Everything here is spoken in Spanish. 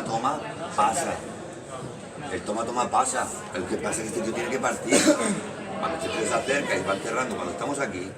toma, toma, pasa. El toma, toma, pasa. Lo que pasa es que este tío tiene que partir. Cuando este tío se acerca y va enterrando, cuando estamos aquí,